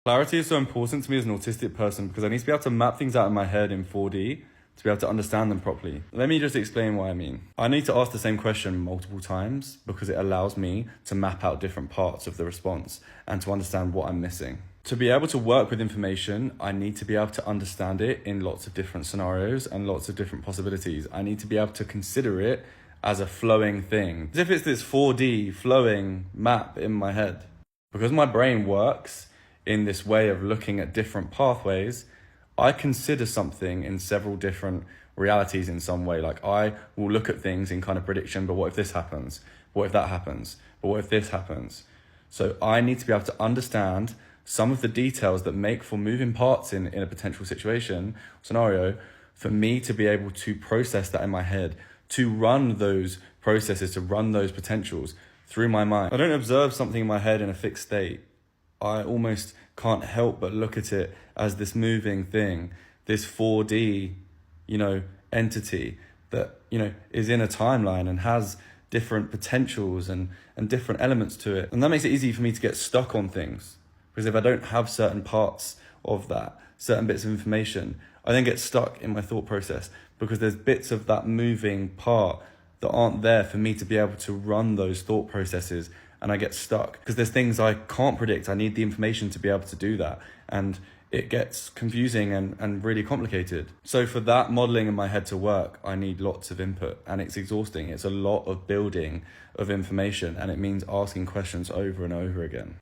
Clarity is so important to me as an autistic person because I need to be able to map things out in my head in 4D to be able to understand them properly. Let me just explain what I mean. I need to ask the same question multiple times because it allows me to map out different parts of the response and to understand what I'm missing. To be able to work with information, I need to be able to understand it in lots of different scenarios and lots of different possibilities. I need to be able to consider it as a flowing thing, as if it's this 4D flowing map in my head. Because my brain works in this way of looking at different pathways, I consider something in several different realities in some way. Like I will look at things in kind of prediction, but what if this happens? What if that happens? But what if this happens? So I need to be able to understand some of the details that make for moving parts in a potential situation, scenario, for me to be able to process that in my head, to run those processes, to run those potentials through my mind. I don't observe something in my head in a fixed state. I almost can't help but look at it as this moving thing, this 4D, entity that, is in a timeline and has different potentials and different elements to it. And that makes it easy for me to get stuck on things. Because if I don't have certain parts of that, certain bits of information, I then get stuck in my thought process because there's bits of that moving part that aren't there for me to be able to run those thought processes, and I get stuck because there's things I can't predict. I need the information to be able to do that, and it gets confusing and really complicated. So for that modeling in my head to work, I need lots of input, and it's exhausting. It's a lot of building of information, and it means asking questions over and over again.